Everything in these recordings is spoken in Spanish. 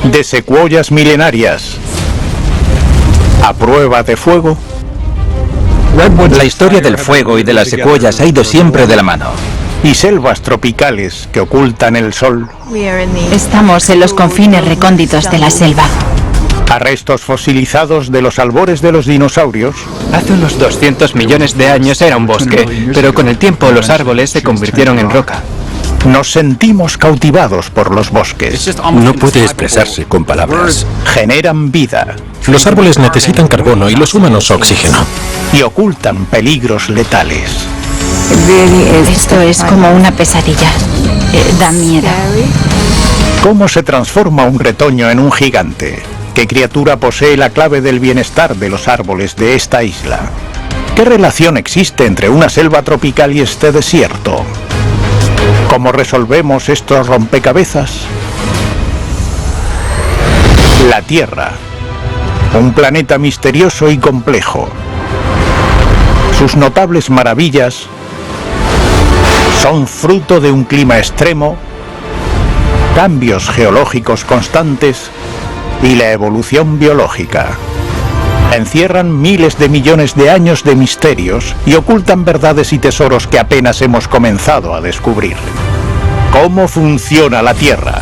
de secuoyas milenarias a prueba de fuego. La historia del fuego y de las secuoyas ha ido siempre de la mano. Y selvas tropicales que ocultan el sol. Estamos en los confines recónditos de la selva. A restos fosilizados de los albores de los dinosaurios. Hace unos 200 millones de años era un bosque, pero con el tiempo los árboles se convirtieron en roca. Nos sentimos cautivados por los bosques. No puede expresarse con palabras. Generan vida. Los árboles necesitan carbono y los humanos oxígeno. Y ocultan peligros letales. Esto es como una pesadilla. Da miedo. ¿Cómo se transforma un retoño en un gigante? ¿Qué criatura posee la clave del bienestar de los árboles de esta isla? ¿Qué relación existe entre una selva tropical y este desierto? ¿Cómo resolvemos estos rompecabezas? La Tierra, un planeta misterioso y complejo. Sus notables maravillas son fruto de un clima extremo, cambios geológicos constantes y la evolución biológica. Encierran miles de millones de años de misterios y ocultan verdades y tesoros que apenas hemos comenzado a descubrir. ¿Cómo funciona la Tierra?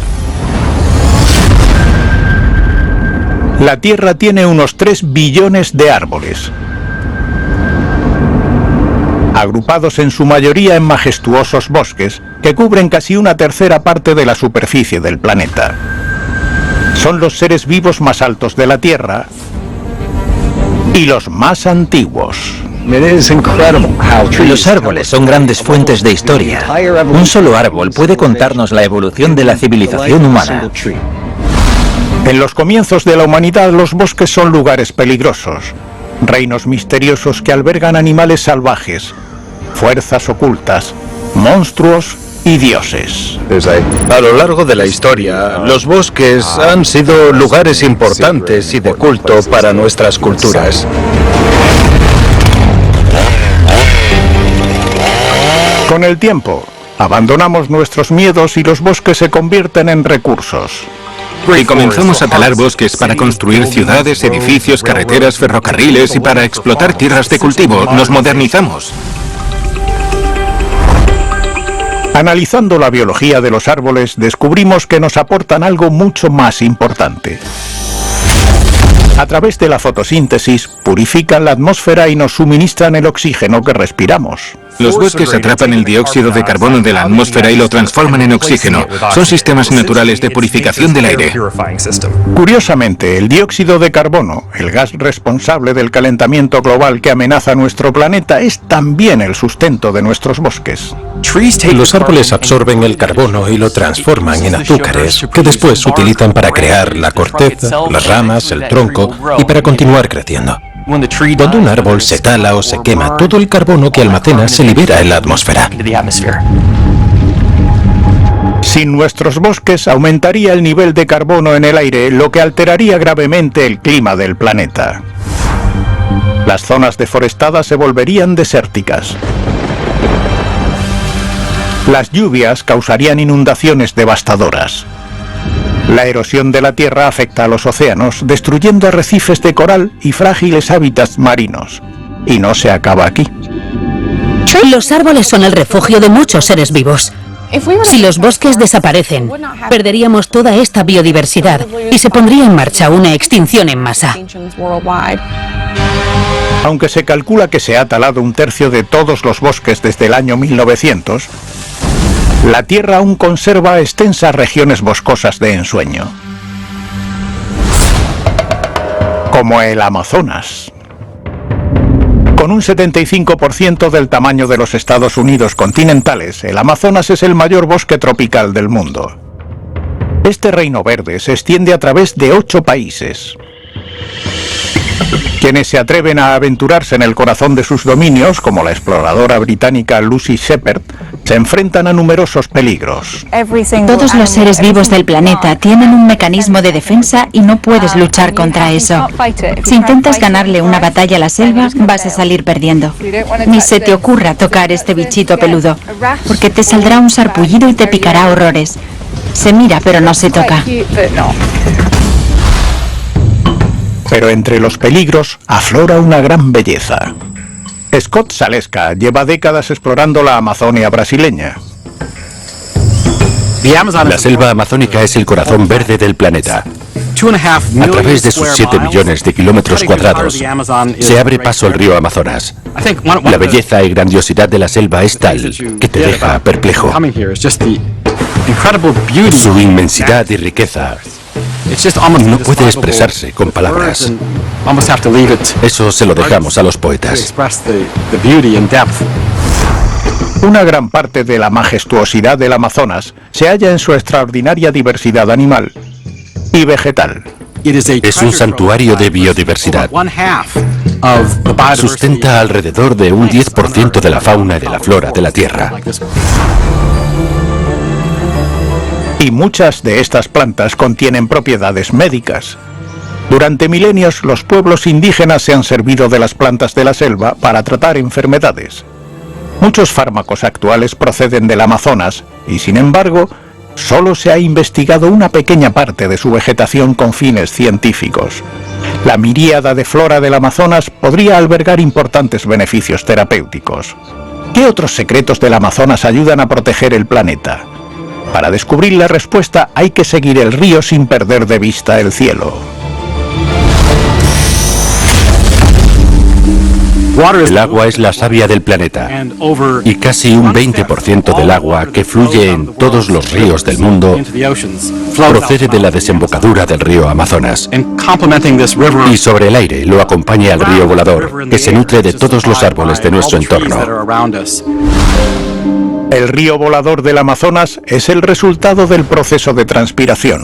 La Tierra tiene unos 3 billones de árboles, agrupados en su mayoría en majestuosos bosques que cubren casi una tercera parte de la superficie del planeta. Son los seres vivos más altos de la Tierra y los más antiguos. Los árboles son grandes fuentes de historia. Un solo árbol puede contarnos la evolución de la civilización humana. En los comienzos de la humanidad, los bosques son lugares peligrosos, reinos misteriosos que albergan animales salvajes, fuerzas ocultas, monstruos y dioses. A lo largo de la historia, los bosques han sido lugares importantes y de culto para nuestras culturas. Con el tiempo, abandonamos nuestros miedos y los bosques se convierten en recursos. Y comenzamos a talar bosques para construir ciudades, edificios, carreteras, ferrocarriles y para explotar tierras de cultivo. Nos modernizamos. Analizando la biología de los árboles, descubrimos que nos aportan algo mucho más importante. A través de la fotosíntesis, purifican la atmósfera y nos suministran el oxígeno que respiramos. Los bosques atrapan el dióxido de carbono de la atmósfera y lo transforman en oxígeno. Son sistemas naturales de purificación del aire. Curiosamente, el dióxido de carbono, el gas responsable del calentamiento global que amenaza nuestro planeta, es también el sustento de nuestros bosques. Los árboles absorben el carbono y lo transforman en azúcares, que después utilizan para crear la corteza, las ramas, el tronco y para continuar creciendo. Cuando un árbol se tala o se quema, todo el carbono que almacena se libera en la atmósfera. Sin nuestros bosques aumentaría el nivel de carbono en el aire, lo que alteraría gravemente el clima del planeta. Las zonas deforestadas se volverían desérticas. Las lluvias causarían inundaciones devastadoras. La erosión de la Tierra afecta a los océanos, destruyendo arrecifes de coral y frágiles hábitats marinos. Y no se acaba aquí. Los árboles son el refugio de muchos seres vivos. Si los bosques desaparecen, perderíamos toda esta biodiversidad y se pondría en marcha una extinción en masa. Aunque se calcula que se ha talado 1/3 de todos los bosques desde el año 1900, la Tierra aún conserva extensas regiones boscosas de ensueño, como el Amazonas. Con un 75% del tamaño de los Estados Unidos continentales, el Amazonas es el mayor bosque tropical del mundo. Este reino verde se extiende a través de 8 países. Quienes se atreven a aventurarse en el corazón de sus dominios, como la exploradora británica Lucy Shepherd, se enfrentan a numerosos peligros. Todos los seres vivos del planeta tienen un mecanismo de defensa y no puedes luchar contra eso. Si intentas ganarle una batalla a la selva, vas a salir perdiendo. Ni se te ocurra tocar este bichito peludo, porque te saldrá un sarpullido y te picará horrores. Se mira pero no se toca. Pero entre los peligros aflora una gran belleza. Scott Zaleska lleva décadas explorando la Amazonia brasileña. La selva amazónica es el corazón verde del planeta. A través de sus 7 millones de kilómetros cuadrados, se abre paso al río Amazonas. La belleza y grandiosidad de la selva es tal que te deja perplejo. Su inmensidad y riqueza no puede expresarse con palabras. Eso se lo dejamos a los poetas. Una gran parte de la majestuosidad del Amazonas se halla en su extraordinaria diversidad animal y vegetal. Es un santuario de biodiversidad. Sustenta alrededor de un 10% de la fauna y de la flora de la Tierra. Y muchas de estas plantas contienen propiedades médicas. Durante milenios, los pueblos indígenas se han servido de las plantas de la selva para tratar enfermedades. Muchos fármacos actuales proceden del Amazonas y, sin embargo, solo se ha investigado una pequeña parte de su vegetación con fines científicos. La miríada de flora del Amazonas podría albergar importantes beneficios terapéuticos. ¿Qué otros secretos del Amazonas ayudan a proteger el planeta? Para descubrir la respuesta hay que seguir el río sin perder de vista el cielo. El agua es la savia del planeta y casi un 20% del agua que fluye en todos los ríos del mundo procede de la desembocadura del río Amazonas. Y sobre el aire lo acompaña el río volador, que se nutre de todos los árboles de nuestro entorno. El río volador del Amazonas es el resultado del proceso de transpiración.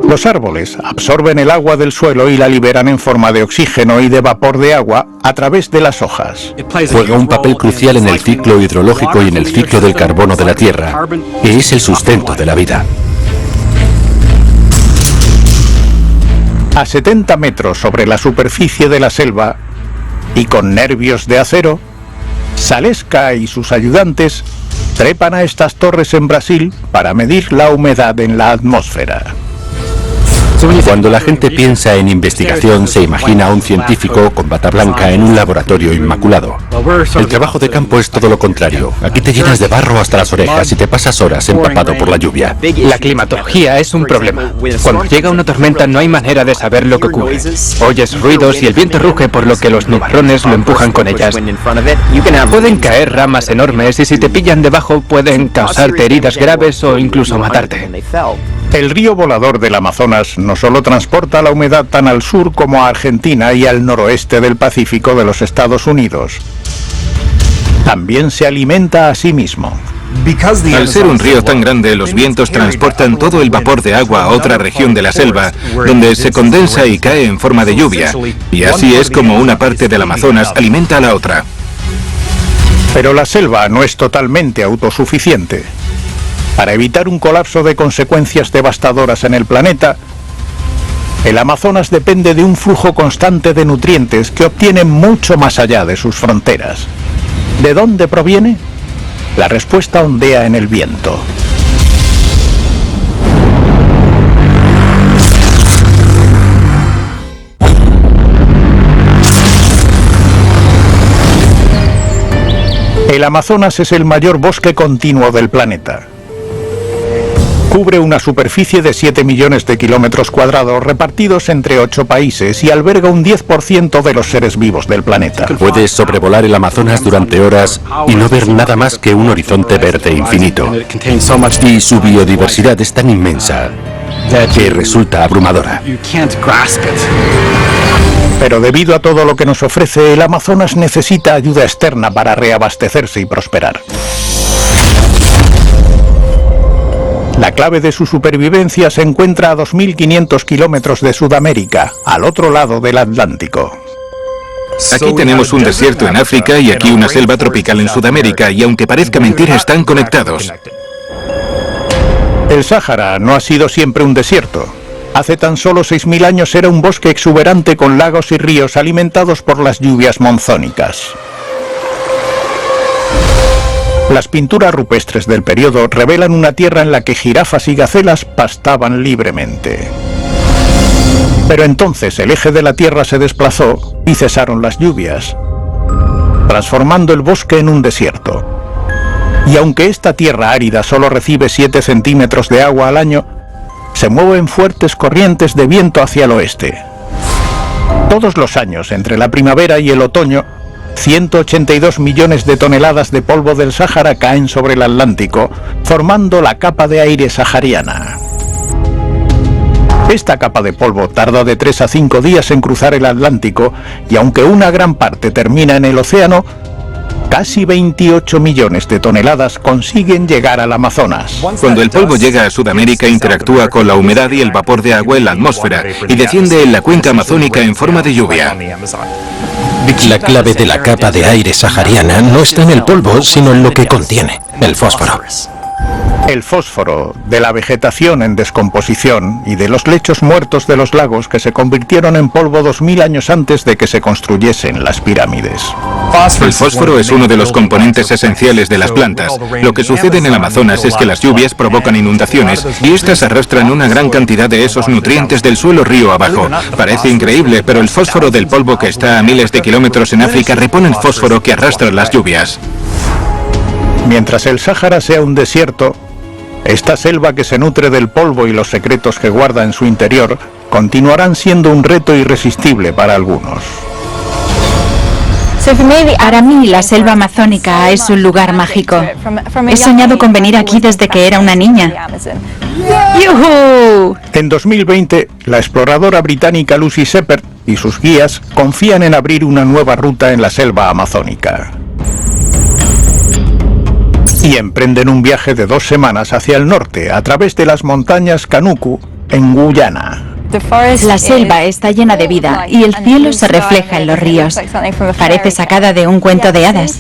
Los árboles absorben el agua del suelo y la liberan en forma de oxígeno y de vapor de agua a través de las hojas. Juega un papel crucial en el ciclo hidrológico y en el ciclo del carbono de la Tierra, que es el sustento de la vida. A 70 metros sobre la superficie de la selva y con nervios de acero, Zaleska y sus ayudantes trepan a estas torres en Brasil para medir la humedad en la atmósfera. Cuando la gente piensa en investigación, se imagina a un científico con bata blanca en un laboratorio inmaculado. El trabajo de campo es todo lo contrario. Aquí te llenas de barro hasta las orejas y te pasas horas empapado por la lluvia. La climatología es un problema. Cuando llega una tormenta no hay manera de saber lo que ocurre. Oyes ruidos y el viento ruge, por lo que los nubarrones lo empujan con ellas. Pueden caer ramas enormes y si te pillan debajo pueden causarte heridas graves o incluso matarte. El río volador del Amazonas no solo transporta la humedad tan al sur como a Argentina y al noroeste del Pacífico de los Estados Unidos. También se alimenta a sí mismo. Al ser un río tan grande, los vientos transportan todo el vapor de agua a otra región de la selva, donde se condensa y cae en forma de lluvia. Y así es como una parte del Amazonas alimenta a la otra. Pero la selva no es totalmente autosuficiente. Para evitar un colapso de consecuencias devastadoras en el planeta, el Amazonas depende de un flujo constante de nutrientes que obtiene mucho más allá de sus fronteras. ¿De dónde proviene? La respuesta ondea en el viento. El Amazonas es el mayor bosque continuo del planeta. Cubre una superficie de 7 millones de kilómetros cuadrados repartidos entre 8 países y alberga un 10% de los seres vivos del planeta. Puedes sobrevolar el Amazonas durante horas y no ver nada más que un horizonte verde infinito. Y su biodiversidad es tan inmensa que resulta abrumadora. Pero debido a todo lo que nos ofrece, el Amazonas necesita ayuda externa para reabastecerse y prosperar. La clave de su supervivencia se encuentra a 2.500 kilómetros de Sudamérica, al otro lado del Atlántico. Aquí tenemos un desierto en África y aquí una selva tropical en Sudamérica, y aunque parezca mentira, están conectados. El Sáhara no ha sido siempre un desierto. Hace tan solo 6.000 años era un bosque exuberante con lagos y ríos alimentados por las lluvias monzónicas. Las pinturas rupestres del periodo revelan una tierra en la que jirafas y gacelas pastaban libremente. Pero entonces el eje de la Tierra se desplazó y cesaron las lluvias, transformando el bosque en un desierto. Y aunque esta tierra árida solo recibe 7 centímetros de agua al año, se mueven fuertes corrientes de viento hacia el oeste. Todos los años, entre la primavera y el otoño, 182 millones de toneladas de polvo del Sáhara caen sobre el Atlántico, formando la capa de aire sahariana. Esta capa de polvo tarda de 3 a 5 días en cruzar el Atlántico y aunque una gran parte termina en el océano, casi 28 millones de toneladas consiguen llegar al Amazonas. Cuando el polvo llega a Sudamérica, interactúa con la humedad y el vapor de agua en la atmósfera y desciende en la cuenca amazónica en forma de lluvia. La clave de la capa de aire sahariana no está en el polvo, sino en lo que contiene, el fósforo. El fósforo de la vegetación en descomposición y de los lechos muertos de los lagos que se convirtieron en polvo 2000 años antes de que se construyesen las pirámides. El fósforo es uno de los componentes esenciales de las plantas. Lo que sucede en el Amazonas es que las lluvias provocan inundaciones y estas arrastran una gran cantidad de esos nutrientes del suelo río abajo. Parece increíble, pero el fósforo del polvo que está a miles de kilómetros en África repone el fósforo que arrastra las lluvias. Mientras el Sáhara sea un desierto, esta selva que se nutre del polvo y los secretos que guarda en su interior continuarán siendo un reto irresistible para algunos. Para mí, la selva amazónica es un lugar mágico. He soñado con venir aquí desde que era una niña. ¡Yujú! En 2020, la exploradora británica Lucy Shepard y sus guías confían en abrir una nueva ruta en la selva amazónica. Y emprenden un viaje de 2 semanas hacia el norte, a través de las montañas Kanuku, en Guyana. La selva está llena de vida y el cielo se refleja en los ríos. Parece sacada de un cuento de hadas.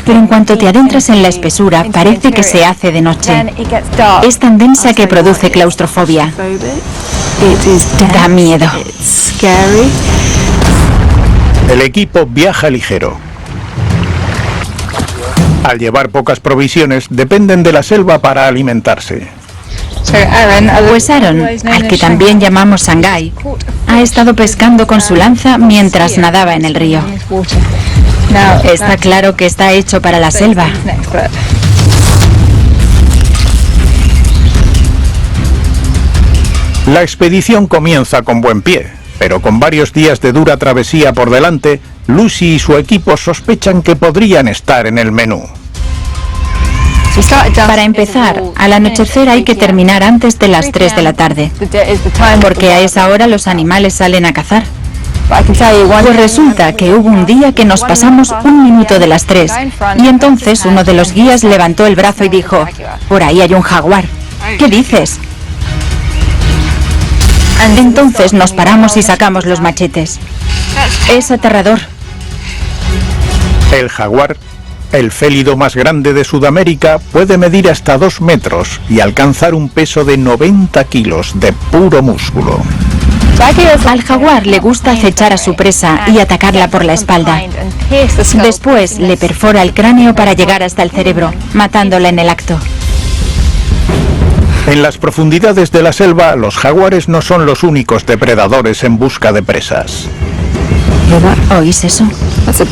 Pero en cuanto te adentras en la espesura, parece que se hace de noche. Es tan densa que produce claustrofobia. Da miedo. El equipo viaja ligero. Al llevar pocas provisiones, dependen de la selva para alimentarse. Pues Aaron, al que también llamamos Shanghai, ha estado pescando con su lanza mientras nadaba en el río. Está claro que está hecho para la selva. La expedición comienza con buen pie, pero con varios días de dura travesía por delante, Lucy y su equipo sospechan que podrían estar en el menú. Para empezar, al anochecer hay que terminar antes de las 3 de la tarde, porque a esa hora los animales salen a cazar. Pues resulta que hubo un día que nos pasamos 1 minuto de las 3, y entonces uno de los guías levantó el brazo y dijo: «Por ahí hay un jaguar». ¿Qué dices? Entonces nos paramos y sacamos los machetes. Es aterrador. El jaguar, el félido más grande de Sudamérica, puede medir hasta 2 metros y alcanzar un peso de 90 kilos de puro músculo. Al jaguar le gusta acechar a su presa y atacarla por la espalda. Después le perfora el cráneo para llegar hasta el cerebro, matándola en el acto. En las profundidades de la selva, los jaguares no son los únicos depredadores en busca de presas. ¿Oís eso?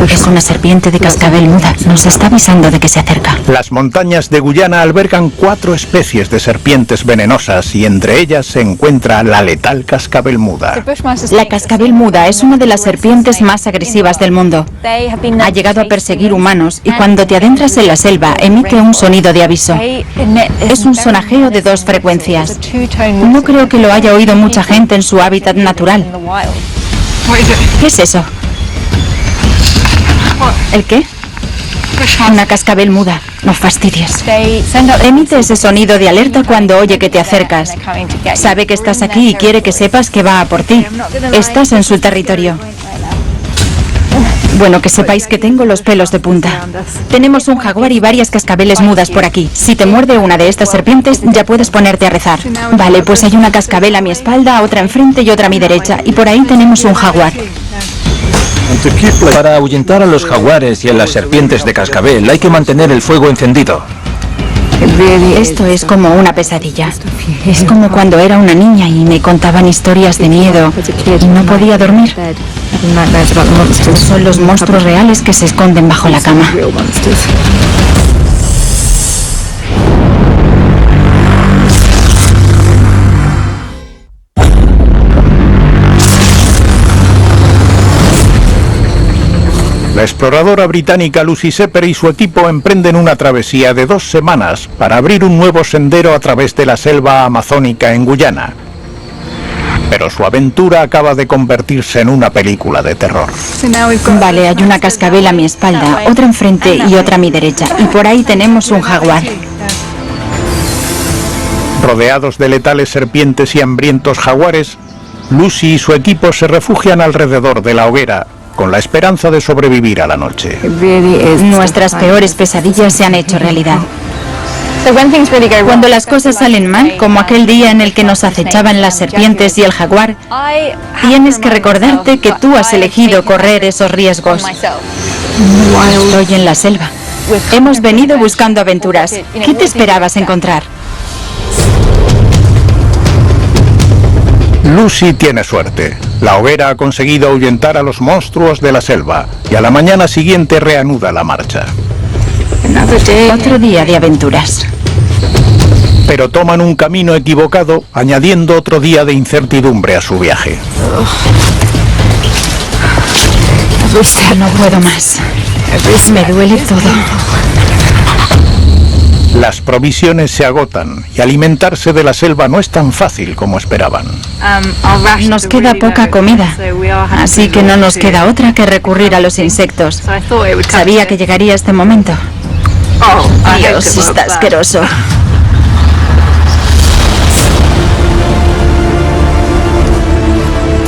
Es una serpiente de cascabel muda. Nos está avisando de que se acerca. Las montañas de Guyana albergan 4 especies de serpientes venenosas y entre ellas se encuentra la letal cascabel muda. La cascabel muda es una de las serpientes más agresivas del mundo. Ha llegado a perseguir humanos y cuando te adentras en la selva emite un sonido de aviso. Es un sonajeo de 2 frecuencias. No creo que lo haya oído mucha gente en su hábitat natural. ¿Qué es eso? ¿El qué? Una cascabel muda. No fastidies. Emite ese sonido de alerta cuando oye que te acercas. Sabe que estás aquí y quiere que sepas que va a por ti. Estás en su territorio. Bueno, que sepáis que tengo los pelos de punta. Tenemos un jaguar y varias cascabeles mudas por aquí. Si te muerde una de estas serpientes, ya puedes ponerte a rezar. Vale, pues hay una cascabel a mi espalda, otra enfrente y otra a mi derecha. Y por ahí tenemos un jaguar. Para ahuyentar a los jaguares y a las serpientes de cascabel hay que mantener el fuego encendido. Esto es como una pesadilla. Es como cuando era una niña y me contaban historias de miedo y no podía dormir. Son los monstruos reales que se esconden bajo la cama. La exploradora británica Lucy Sepper y su equipo emprenden una travesía de 2 semanas para abrir un nuevo sendero a través de la selva amazónica en Guyana. Pero su aventura acaba de convertirse en una película de terror. Vale, hay una cascabel a mi espalda, otra enfrente y otra a mi derecha. Y por ahí tenemos un jaguar. Rodeados de letales serpientes y hambrientos jaguares, Lucy y su equipo se refugian alrededor de la hoguera, con la esperanza de sobrevivir a la noche. Nuestras peores pesadillas se han hecho realidad. Cuando las cosas salen mal, como aquel día en el que nos acechaban las serpientes y el jaguar, tienes que recordarte que tú has elegido correr esos riesgos. Estoy en la selva. Hemos venido buscando aventuras. ¿Qué te esperabas encontrar? Lucy tiene suerte. La hoguera ha conseguido ahuyentar a los monstruos de la selva y a la mañana siguiente reanuda la marcha. Otro día de aventuras. Pero toman un camino equivocado, añadiendo otro día de incertidumbre a su viaje. No puedo más. Me duele todo. Las provisiones se agotan y alimentarse de la selva no es tan fácil como esperaban. Nos queda poca comida, así que no nos queda otra que recurrir a los insectos. Sabía que llegaría este momento. Dios, está asqueroso.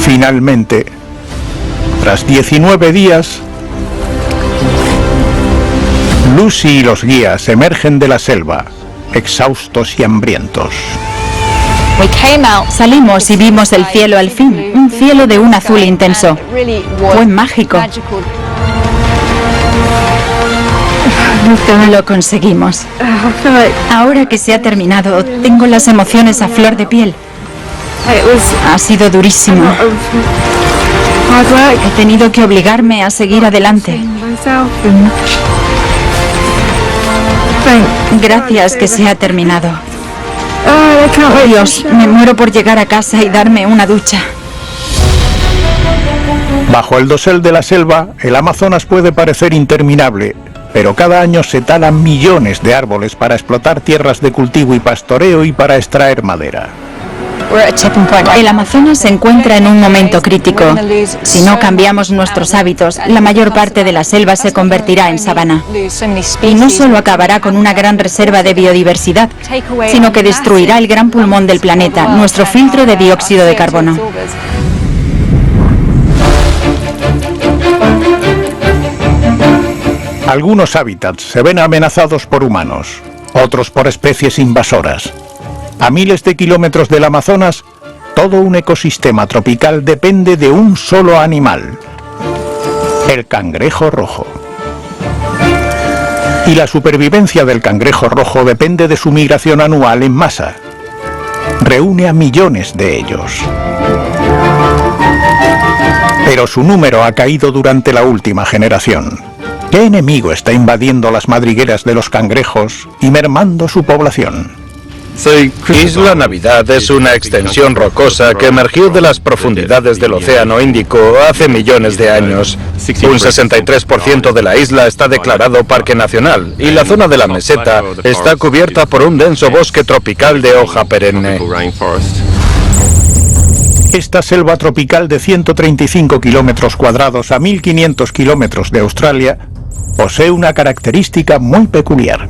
Finalmente, tras 19 días, Lucy y los guías emergen de la selva, exhaustos y hambrientos. Salimos y vimos el cielo al fin, un cielo de un azul intenso. Fue mágico. Lo conseguimos. Ahora que se ha terminado, tengo las emociones a flor de piel. Ha sido durísimo. He tenido que obligarme a seguir adelante. Gracias que se ha terminado. Dios, me muero por llegar a casa y darme una ducha. Bajo el dosel de la selva, el Amazonas puede parecer interminable, pero cada año se talan millones de árboles para explotar tierras de cultivo y pastoreo y para extraer madera. El Amazonas se encuentra en un momento crítico. Si no cambiamos nuestros hábitos, la mayor parte de la selva se convertirá en sabana. Y no solo acabará con una gran reserva de biodiversidad, sino que destruirá el gran pulmón del planeta, nuestro filtro de dióxido de carbono. Algunos hábitats se ven amenazados por humanos, otros por especies invasoras. A miles de kilómetros del Amazonas, todo un ecosistema tropical depende de un solo animal, el cangrejo rojo. Y la supervivencia del cangrejo rojo depende de su migración anual en masa. Reúne a millones de ellos. Pero su número ha caído durante la última generación. ¿Qué enemigo está invadiendo las madrigueras de los cangrejos y mermando su población? Isla Navidad es una extensión rocosa que emergió de las profundidades del Océano Índico hace millones de años. Un 63% de la isla está declarado parque nacional y la zona de la meseta está cubierta por un denso bosque tropical de hoja perenne. Esta selva tropical de 135 kilómetros cuadrados a 1.500 kilómetros de Australia posee una característica muy peculiar.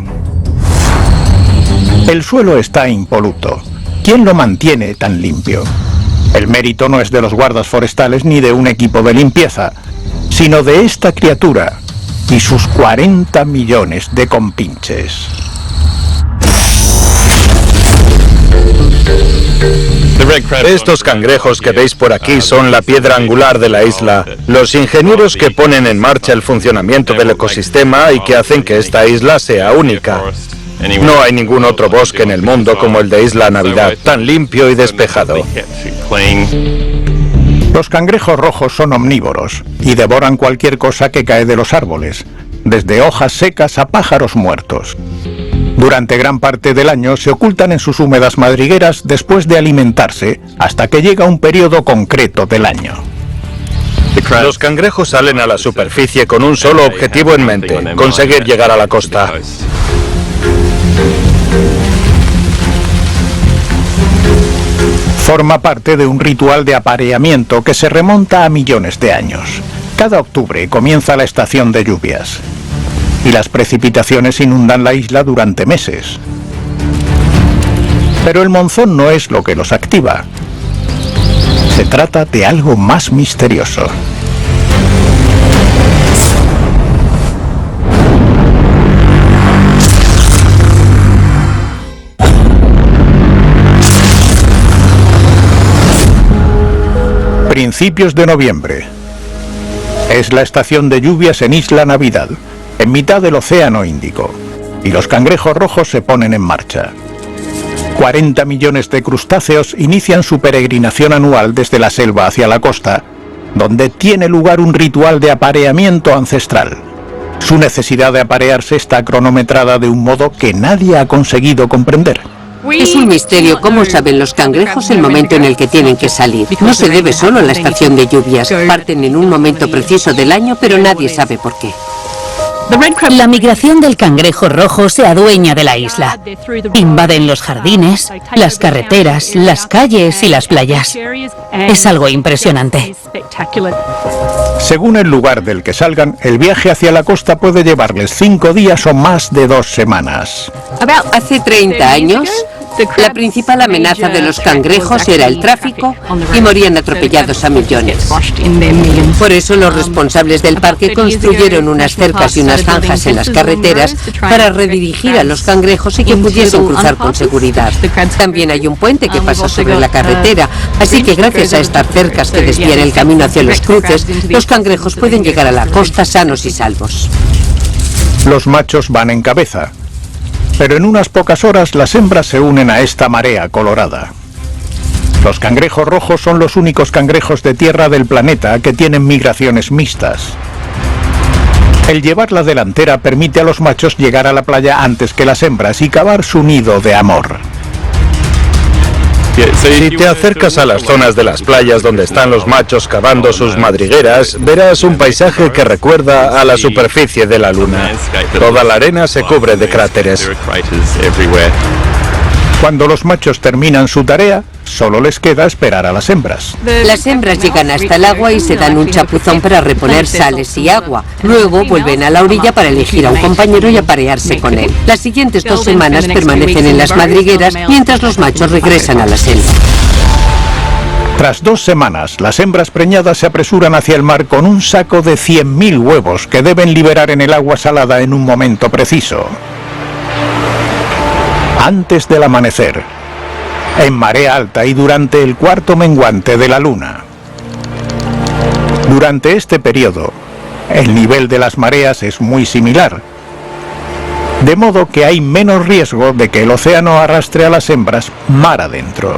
El suelo está impoluto. ¿Quién lo mantiene tan limpio? El mérito no es de los guardas forestales ni de un equipo de limpieza, sino de esta criatura y sus 40 millones de compinches. Estos cangrejos que veis por aquí son la piedra angular de la isla, los ingenieros que ponen en marcha el funcionamiento del ecosistema y que hacen que esta isla sea única. No hay ningún otro bosque en el mundo como el de Isla Navidad, tan limpio y despejado. Los cangrejos rojos son omnívoros y devoran cualquier cosa que cae de los árboles, desde hojas secas a pájaros muertos. Durante gran parte del año se ocultan en sus húmedas madrigueras después de alimentarse hasta que llega un periodo concreto del año. Los cangrejos salen a la superficie con un solo objetivo en mente: conseguir llegar a la costa. Forma parte de un ritual de apareamiento que se remonta a millones de años. Cada octubre comienza la estación de lluvias y las precipitaciones inundan la isla durante meses. Pero el monzón no es lo que los activa. Se trata de algo más misterioso. Principios de noviembre. Es la estación de lluvias en Isla Navidad, en mitad del Océano Índico, y los cangrejos rojos se ponen en marcha. 40 millones de crustáceos inician su peregrinación anual desde la selva hacia la costa, donde tiene lugar un ritual de apareamiento ancestral. Su necesidad de aparearse está cronometrada de un modo que nadie ha conseguido comprender. Es un misterio cómo saben los cangrejos el momento en el que tienen que salir. No se debe solo a la estación de lluvias. Parten en un momento preciso del año, pero nadie sabe por qué. La migración del cangrejo rojo se adueña de la isla. Invaden los jardines, las carreteras, las calles y las playas. Es algo impresionante. Según el lugar del que salgan, el viaje hacia la costa puede llevarles 5 días o más de 2 semanas. Hace 30 años, la principal amenaza de los cangrejos era el tráfico y morían atropellados a millones. Por eso los responsables del parque construyeron unas cercas y unas zanjas en las carreteras para redirigir a los cangrejos y que pudiesen cruzar con seguridad. También hay un puente que pasa sobre la carretera, así que gracias a estas cercas que desvían el camino hacia los cruces, los cangrejos pueden llegar a la costa sanos y salvos. Los machos van en cabeza, pero en unas pocas horas las hembras se unen a esta marea colorada. Los cangrejos rojos son los únicos cangrejos de tierra del planeta que tienen migraciones mixtas. El llevar la delantera permite a los machos llegar a la playa antes que las hembras y cavar su nido de amor. Si te acercas a las zonas de las playas donde están los machos cavando sus madrigueras, verás un paisaje que recuerda a la superficie de la Luna. Toda la arena se cubre de cráteres. Cuando los machos terminan su tarea, solo les queda esperar a las hembras. Las hembras llegan hasta el agua y se dan un chapuzón para reponer sales y agua. Luego vuelven a la orilla para elegir a un compañero y aparearse con él. Las siguientes 2 semanas permanecen en las madrigueras mientras los machos regresan a la selva. Tras 2 semanas, las hembras preñadas se apresuran hacia el mar con un saco de 100.000 huevos que deben liberar en el agua salada en un momento preciso. Antes del amanecer, en marea alta y durante el cuarto menguante de la luna. Durante este periodo, el nivel de las mareas es muy similar, de modo que hay menos riesgo de que el océano arrastre a las hembras mar adentro.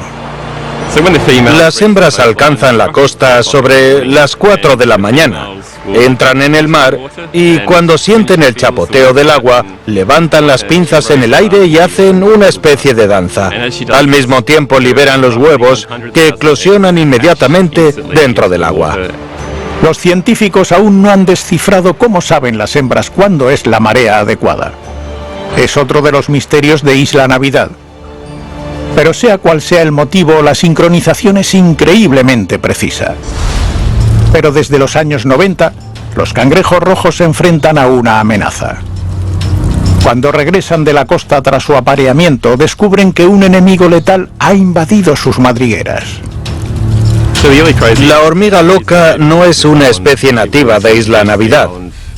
Las hembras alcanzan la costa sobre las 4 de la mañana. Entran en el mar y cuando sienten el chapoteo del agua, levantan las pinzas en el aire y hacen una especie de danza. Al mismo tiempo liberan los huevos que eclosionan inmediatamente dentro del agua. Los científicos aún no han descifrado cómo saben las hembras cuándo es la marea adecuada. Es otro de los misterios de Isla Navidad. Pero sea cual sea el motivo, la sincronización es increíblemente precisa. Pero desde los años 90, los cangrejos rojos se enfrentan a una amenaza. Cuando regresan de la costa tras su apareamiento, descubren que un enemigo letal ha invadido sus madrigueras. La hormiga loca no es una especie nativa de Isla Navidad.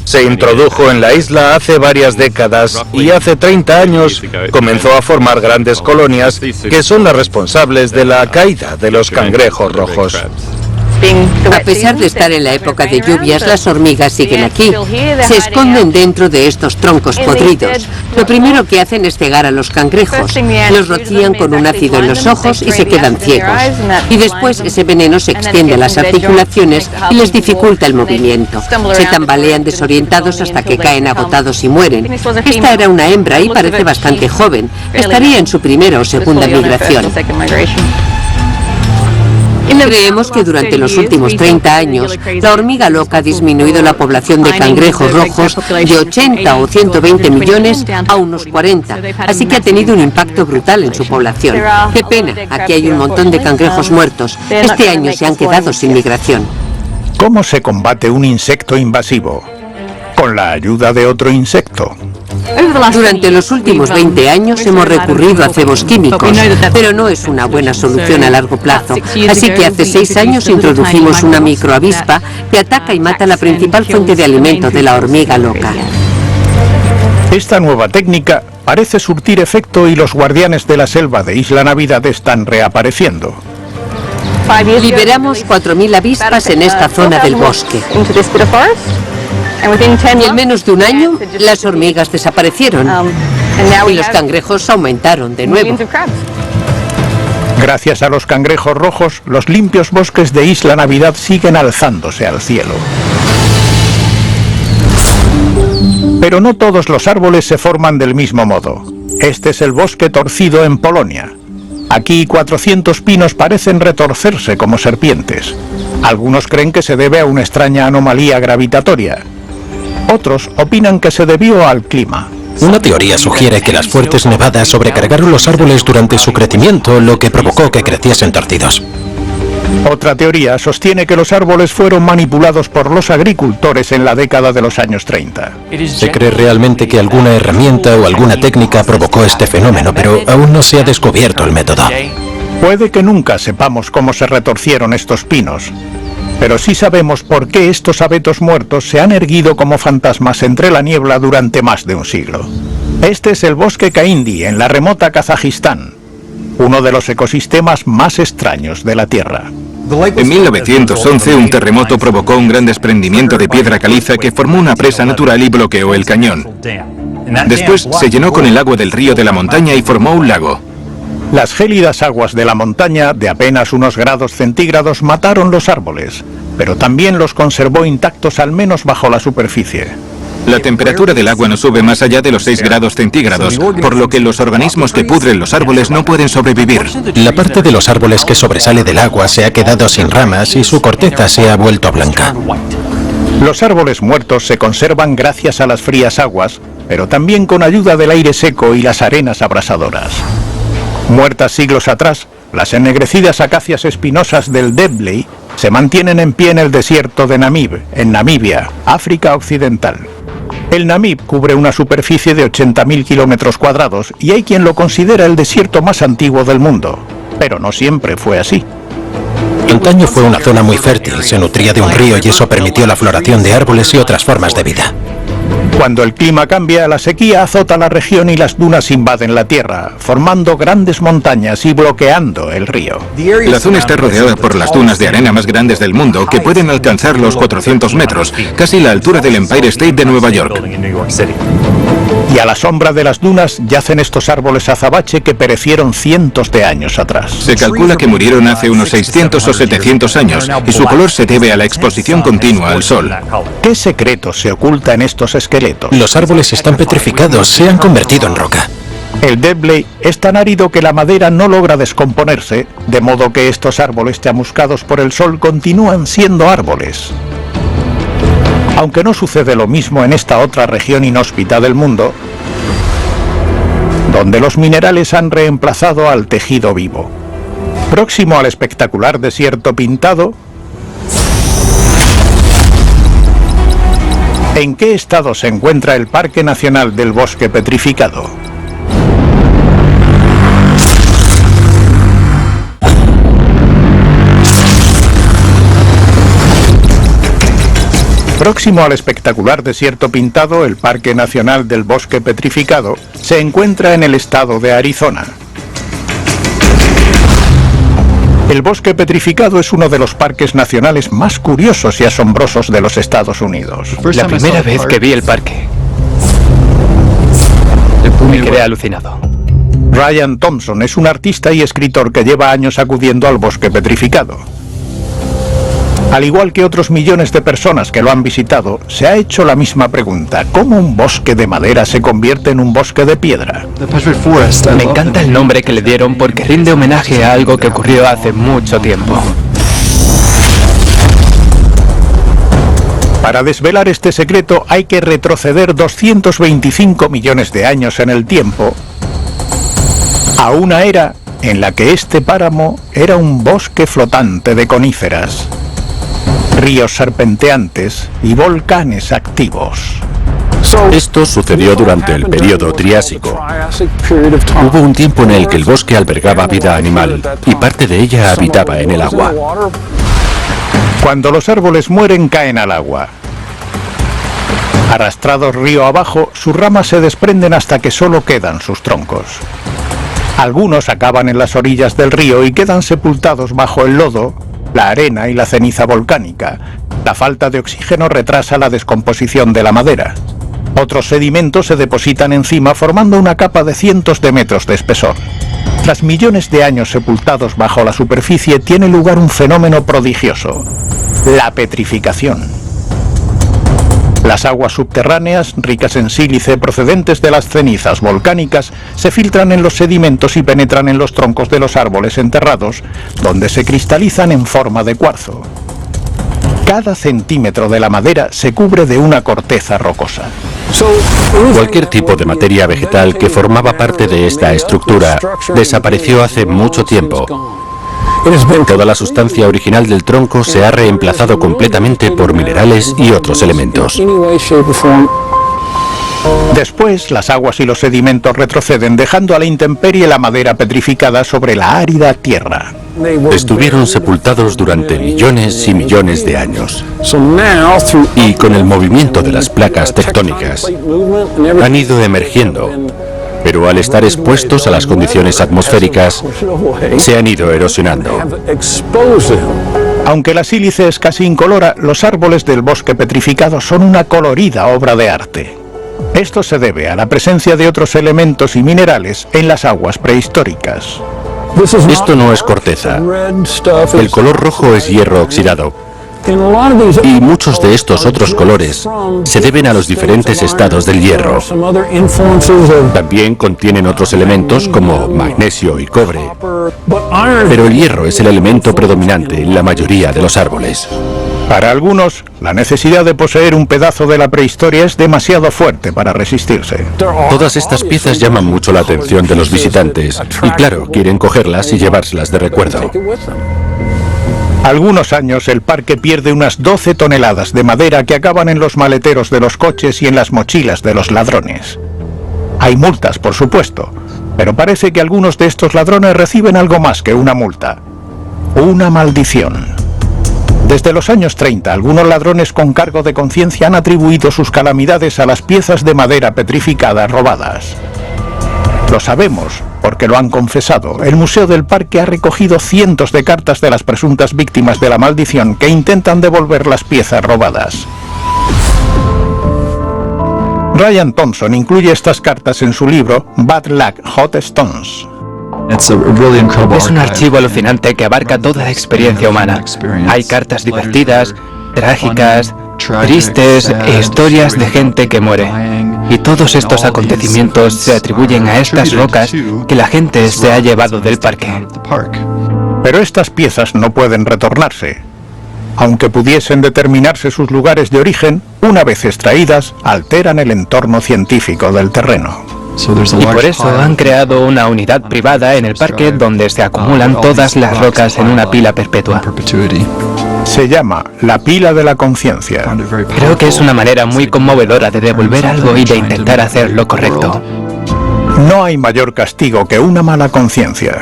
Se introdujo en la isla hace varias décadas y hace 30 años comenzó a formar grandes colonias que son las responsables de la caída de los cangrejos rojos. A pesar de estar en la época de lluvias, las hormigas siguen aquí. Se esconden dentro de estos troncos podridos. Lo primero que hacen es cegar a los cangrejos. Los rocían con un ácido en los ojos y se quedan ciegos. Y después ese veneno se extiende a las articulaciones y les dificulta el movimiento. Se tambalean desorientados hasta que caen agotados y mueren. Esta era una hembra y parece bastante joven. Estaría en su primera o segunda migración. Creemos que durante los últimos 30 años, la hormiga loca ha disminuido la población de cangrejos rojos de 80 o 120 millones a unos 40, así que ha tenido un impacto brutal en su población. Qué pena, aquí hay un montón de cangrejos muertos. Este año se han quedado sin migración. ¿Cómo se combate un insecto invasivo? Con la ayuda de otro insecto. Durante los últimos 20 años hemos recurrido a cebos químicos, pero no es una buena solución a largo plazo. Así que hace 6 años introdujimos una microavispa que ataca y mata la principal fuente de alimento de la hormiga loca. Esta nueva técnica parece surtir efecto y los guardianes de la selva de Isla Navidad están reapareciendo. Liberamos 4.000 avispas en esta zona del bosque. Y en menos de un año, las hormigas desaparecieron y los cangrejos aumentaron de nuevo. Gracias a los cangrejos rojos, los limpios bosques de Isla Navidad siguen alzándose al cielo. Pero no todos los árboles se forman del mismo modo. Este es el bosque torcido en Polonia. Aquí 400 pinos parecen retorcerse como serpientes. Algunos creen que se debe a una extraña anomalía gravitatoria. Otros opinan que se debió al clima. Una teoría sugiere que las fuertes nevadas sobrecargaron los árboles durante su crecimiento, lo que provocó que creciesen torcidos. Otra teoría sostiene que los árboles fueron manipulados por los agricultores en la década de los años 30. Se cree realmente que alguna herramienta o alguna técnica provocó este fenómeno, pero aún no se ha descubierto el método. Puede que nunca sepamos cómo se retorcieron estos pinos, pero sí sabemos por qué estos abetos muertos se han erguido como fantasmas entre la niebla durante más de un siglo. Este es el bosque Kaindi, en la remota Kazajistán, uno de los ecosistemas más extraños de la Tierra. En 1911 un terremoto provocó un gran desprendimiento de piedra caliza que formó una presa natural y bloqueó el cañón. Después se llenó con el agua del río de la montaña y formó un lago. Las gélidas aguas de la montaña, de apenas unos grados centígrados, mataron los árboles, pero también los conservó intactos al menos bajo la superficie. La temperatura del agua no sube más allá de los 6 grados centígrados, por lo que los organismos que pudren los árboles no pueden sobrevivir. La parte de los árboles que sobresale del agua se ha quedado sin ramas y su corteza se ha vuelto blanca. Los árboles muertos se conservan gracias a las frías aguas, pero también con ayuda del aire seco y las arenas abrasadoras. Muertas siglos atrás, las ennegrecidas acacias espinosas del Debley se mantienen en pie en el desierto de Namib, en Namibia, África Occidental. El Namib cubre una superficie de 80.000 kilómetros cuadrados y hay quien lo considera el desierto más antiguo del mundo, pero no siempre fue así. Antaño fue una zona muy fértil, se nutría de un río y eso permitió la floración de árboles y otras formas de vida. Cuando el clima cambia, la sequía azota la región y las dunas invaden la tierra, formando grandes montañas y bloqueando el río. La zona está rodeada por las dunas de arena más grandes del mundo, que pueden alcanzar los 400 metros, casi la altura del Empire State de Nueva York. Y a la sombra de las dunas yacen estos árboles azabache que perecieron cientos de años atrás. Se calcula que murieron hace unos 600 o 700 años, y su color se debe a la exposición continua al sol. ¿Qué secreto se oculta en estos esqueletos? Los árboles están petrificados, se han convertido en roca. El Debley es tan árido que la madera no logra descomponerse, de modo que estos árboles chamuscados por el sol continúan siendo árboles. Aunque no sucede lo mismo en esta otra región inhóspita del mundo, donde los minerales han reemplazado al tejido vivo. Próximo al espectacular desierto pintado, ¿en qué estado se encuentra el Parque Nacional del Bosque Petrificado? Próximo al espectacular desierto pintado, el Parque Nacional del Bosque Petrificado se encuentra en el estado de Arizona. El bosque petrificado es uno de los parques nacionales más curiosos y asombrosos de los Estados Unidos. La primera vez que vi el parque, me quedé alucinado. Ryan Thompson es un artista y escritor que lleva años acudiendo al bosque petrificado. Al igual que otros millones de personas que lo han visitado, se ha hecho la misma pregunta: ¿cómo un bosque de madera se convierte en un bosque de piedra? Me encanta el nombre que le dieron porque rinde homenaje a algo que ocurrió hace mucho tiempo. Para desvelar este secreto hay que retroceder 225 millones de años en el tiempo, a una era en la que este páramo era un bosque flotante de coníferas, ríos serpenteantes y volcanes activos. Esto sucedió durante el período Triásico. Hubo un tiempo en el que el bosque albergaba vida animal y parte de ella habitaba en el agua. Cuando los árboles mueren, caen al agua. Arrastrados río abajo, sus ramas se desprenden hasta que solo quedan sus troncos. Algunos acaban en las orillas del río y quedan sepultados bajo el lodo, la arena y la ceniza volcánica. La falta de oxígeno retrasa la descomposición de la madera. Otros sedimentos se depositan encima formando una capa de cientos de metros de espesor. Tras millones de años sepultados bajo la superficie, tiene lugar un fenómeno prodigioso: la petrificación. Las aguas subterráneas, ricas en sílice procedentes de las cenizas volcánicas, se filtran en los sedimentos y penetran en los troncos de los árboles enterrados, donde se cristalizan en forma de cuarzo. Cada centímetro de la madera se cubre de una corteza rocosa. Cualquier tipo de materia vegetal que formaba parte de esta estructura desapareció hace mucho tiempo. Toda la sustancia original del tronco se ha reemplazado completamente por minerales y otros elementos. Después, las aguas y los sedimentos retroceden, dejando a la intemperie la madera petrificada sobre la árida tierra. Estuvieron sepultados durante millones y millones de años. Y con el movimiento de las placas tectónicas, han ido emergiendo. Pero al estar expuestos a las condiciones atmosféricas, se han ido erosionando. Aunque la sílice es casi incolora, los árboles del bosque petrificado son una colorida obra de arte. Esto se debe a la presencia de otros elementos y minerales en las aguas prehistóricas. Esto no es corteza. El color rojo es hierro oxidado. Y muchos de estos otros colores se deben a los diferentes estados del hierro. También contienen otros elementos como magnesio y cobre. Pero el hierro es el elemento predominante en la mayoría de los árboles. Para algunos, la necesidad de poseer un pedazo de la prehistoria es demasiado fuerte para resistirse. Todas estas piezas llaman mucho la atención de los visitantes y claro, quieren cogerlas y llevárselas de recuerdo. Algunos años el parque pierde unas 12 toneladas de madera que acaban en los maleteros de los coches y en las mochilas de los ladrones. Hay multas, por supuesto, pero parece que algunos de estos ladrones reciben algo más que una multa: una maldición. Desde los años 30, algunos ladrones con cargo de conciencia han atribuido sus calamidades a las piezas de madera petrificada robadas. Lo sabemos porque lo han confesado. El Museo del Parque ha recogido cientos de cartas de las presuntas víctimas de la maldición que intentan devolver las piezas robadas. Ryan Thompson incluye estas cartas en su libro Bad Luck Hot Stones. Es un archivo alucinante que abarca toda la experiencia humana. Hay cartas divertidas, trágicas, tristes e historias de gente que muere. Y todos estos acontecimientos se atribuyen a estas rocas que la gente se ha llevado del parque. Pero estas piezas no pueden retornarse. Aunque pudiesen determinarse sus lugares de origen, una vez extraídas, alteran el entorno científico del terreno. Y por eso han creado una unidad privada en el parque donde se acumulan todas las rocas en una pila perpetua. Se llama la pila de la conciencia. Creo que es una manera muy conmovedora de devolver algo y de intentar hacer lo correcto. No hay mayor castigo que una mala conciencia.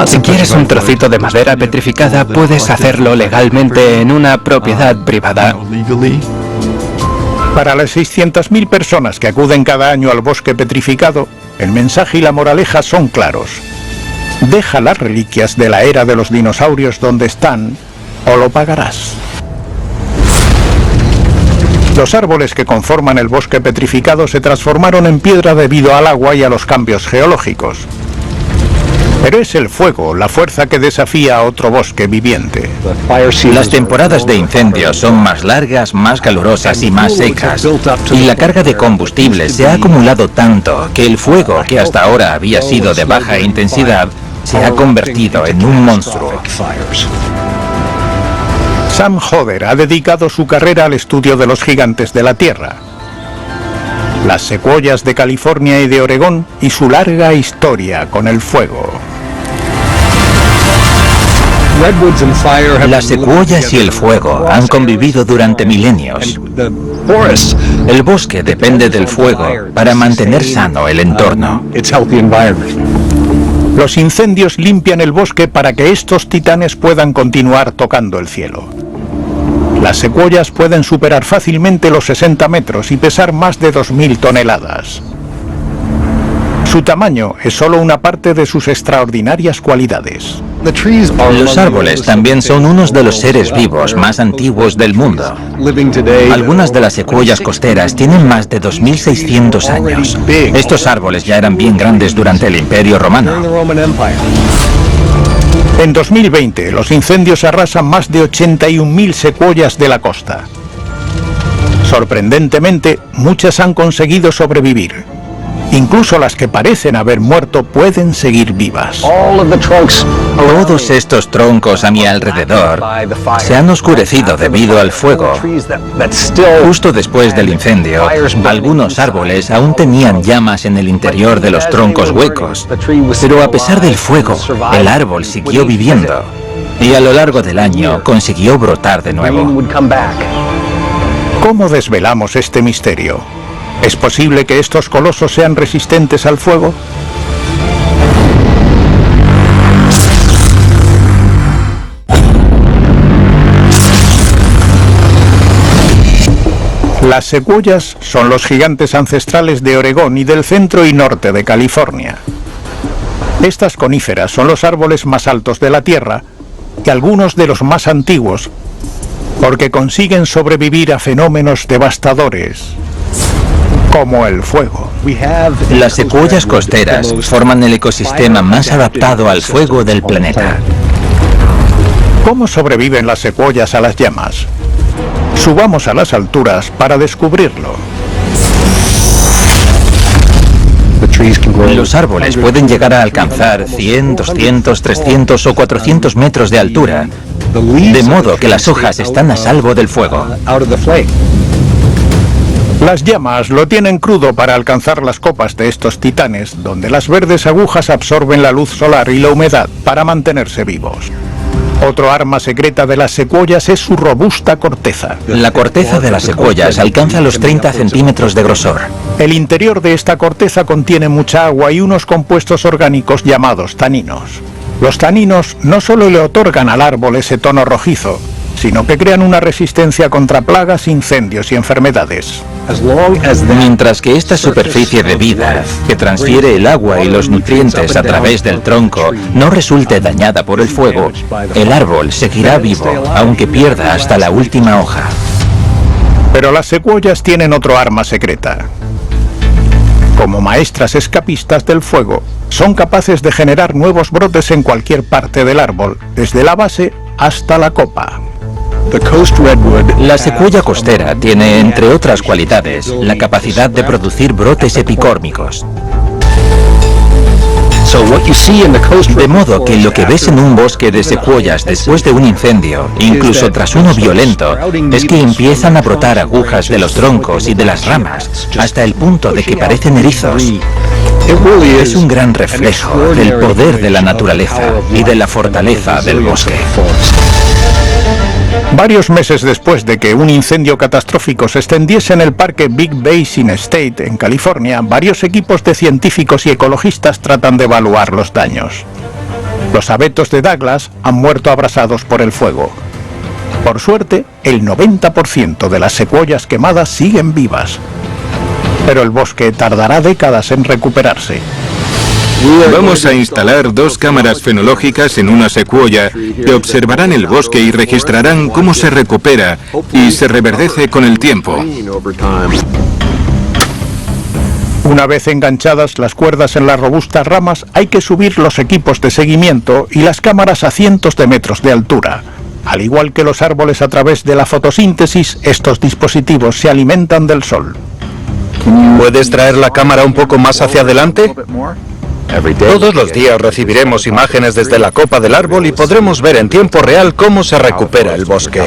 Si quieres un trocito de madera petrificada, puedes hacerlo legalmente en una propiedad privada. Para las 600.000 personas que acuden cada año al bosque petrificado, el mensaje y la moraleja son claros. Deja las reliquias de la era de los dinosaurios donde están, o lo pagarás. Los árboles que conforman el bosque petrificado se transformaron en piedra debido al agua y a los cambios geológicos. Pero es el fuego la fuerza que desafía a otro bosque viviente. Las temporadas de incendios son más largas, más calurosas y más secas. Y la carga de combustible se ha acumulado tanto que el fuego, que hasta ahora había sido de baja intensidad, se ha convertido en un monstruo. Sam Hodder ha dedicado su carrera al estudio de los gigantes de la Tierra, las secuoyas de California y de Oregón y su larga historia con el fuego. Las secuoyas y el fuego han convivido durante milenios. El bosque depende del fuego para mantener sano el entorno. Los incendios limpian el bosque para que estos titanes puedan continuar tocando el cielo. Las secuoyas pueden superar fácilmente los 60 metros y pesar más de 2.000 toneladas. Su tamaño es solo una parte de sus extraordinarias cualidades. Los árboles también son unos de los seres vivos más antiguos del mundo. Algunas de las secuoyas costeras tienen más de 2.600 años. Estos árboles ya eran bien grandes durante el Imperio Romano. En 2020, los incendios arrasan más de 81.000 secuoyas de la costa. Sorprendentemente, muchas han conseguido sobrevivir. Incluso las que parecen haber muerto pueden seguir vivas. Todos estos troncos a mi alrededor se han oscurecido debido al fuego. Justo después del incendio, algunos árboles aún tenían llamas en el interior de los troncos huecos. Pero a pesar del fuego, el árbol siguió viviendo. Y a lo largo del año consiguió brotar de nuevo. ¿Cómo desvelamos este misterio? ¿Es posible que estos colosos sean resistentes al fuego? Las secuoyas son los gigantes ancestrales de Oregón y del centro y norte de California. Estas coníferas son los árboles más altos de la Tierra y algunos de los más antiguos, porque consiguen sobrevivir a fenómenos devastadores, como el fuego. Las secuoyas costeras forman el ecosistema más adaptado al fuego del planeta. ¿Cómo sobreviven las secuoyas a las llamas? Subamos a las alturas para descubrirlo. Los árboles pueden llegar a alcanzar 100, 200, 300 o 400 metros de altura, de modo que las hojas están a salvo del fuego. Las llamas lo tienen crudo para alcanzar las copas de estos titanes, donde las verdes agujas absorben la luz solar y la humedad para mantenerse vivos. Otro arma secreta de las secuoyas es su robusta corteza. La corteza de las secuoyas alcanza los 30 centímetros de grosor. El interior de esta corteza contiene mucha agua y unos compuestos orgánicos llamados taninos. Los taninos no solo le otorgan al árbol ese tono rojizo, sino que crean una resistencia contra plagas, incendios y enfermedades. Mientras que esta superficie de vida, que transfiere el agua y los nutrientes a través del tronco, no resulte dañada por el fuego, el árbol seguirá vivo, aunque pierda hasta la última hoja. Pero las secuoyas tienen otro arma secreta. Como maestras escapistas del fuego, son capaces de generar nuevos brotes en cualquier parte del árbol, desde la base hasta la copa. La secuoya costera tiene, entre otras cualidades, la capacidad de producir brotes epicórmicos. De modo que lo que ves en un bosque de secuoyas después de un incendio, incluso tras uno violento, es que empiezan a brotar agujas de los troncos y de las ramas, hasta el punto de que parecen erizos. Es un gran reflejo del poder de la naturaleza y de la fortaleza del bosque. Varios meses después de que un incendio catastrófico se extendiese en el parque Big Basin State en California, varios equipos de científicos y ecologistas tratan de evaluar los daños. Los abetos de Douglas han muerto abrasados por el fuego. Por suerte, el 90% de las secuoyas quemadas siguen vivas, pero el bosque tardará décadas en recuperarse. Vamos a instalar 2 cámaras fenológicas en una secuoya que observarán el bosque y registrarán cómo se recupera y se reverdece con el tiempo. Una vez enganchadas las cuerdas en las robustas ramas, hay que subir los equipos de seguimiento y las cámaras a cientos de metros de altura. Al igual que los árboles a través de la fotosíntesis, estos dispositivos se alimentan del sol. ¿Puedes traer la cámara un poco más hacia adelante? Todos los días recibiremos imágenes desde la copa del árbol y podremos ver en tiempo real cómo se recupera el bosque.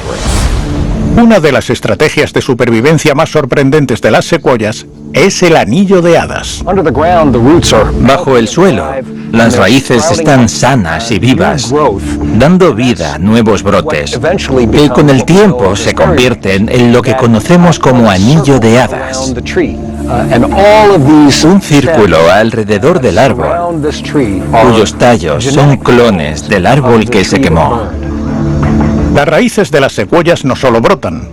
Una de las estrategias de supervivencia más sorprendentes de las secuoyas es el anillo de hadas. Bajo el suelo, las raíces están sanas y vivas, dando vida a nuevos brotes, que con el tiempo se convierten en lo que conocemos como anillo de hadas. Un círculo alrededor del árbol, cuyos tallos son clones del árbol que se quemó. Las raíces de las secuoyas no solo brotan,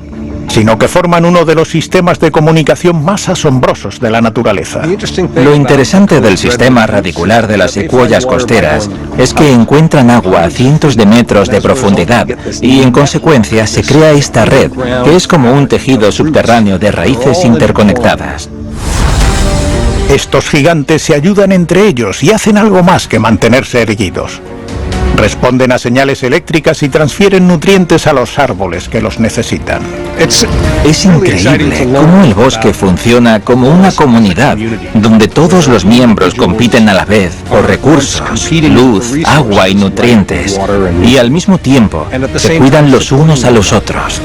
sino que forman uno de los sistemas de comunicación más asombrosos de la naturaleza. Lo interesante del sistema radicular de las secuoyas costeras es que encuentran agua a cientos de metros de profundidad y en consecuencia se crea esta red, que es como un tejido subterráneo de raíces interconectadas. Estos gigantes se ayudan entre ellos y hacen algo más que mantenerse erguidos. Responden a señales eléctricas y transfieren nutrientes a los árboles que los necesitan. Es increíble cómo el bosque funciona como una comunidad, donde todos los miembros compiten a la vez por recursos, luz, agua y nutrientes, y al mismo tiempo se cuidan los unos a los otros.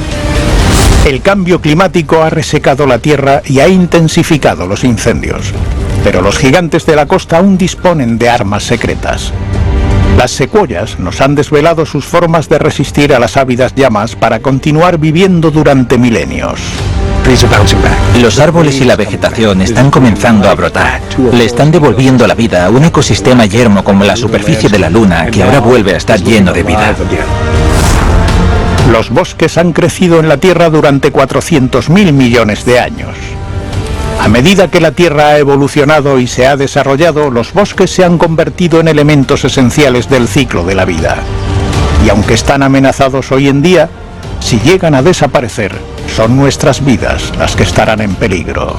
El cambio climático ha resecado la tierra y ha intensificado los incendios, pero los gigantes de la costa aún disponen de armas secretas. Las secuoyas nos han desvelado sus formas de resistir a las ávidas llamas para continuar viviendo durante milenios. Los árboles y la vegetación están comenzando a brotar. Le están devolviendo la vida a un ecosistema yermo como la superficie de la Luna, que ahora vuelve a estar lleno de vida. Los bosques han crecido en la Tierra durante 400.000 millones de años. A medida que la Tierra ha evolucionado y se ha desarrollado, los bosques se han convertido en elementos esenciales del ciclo de la vida. Y aunque están amenazados hoy en día, si llegan a desaparecer, son nuestras vidas las que estarán en peligro.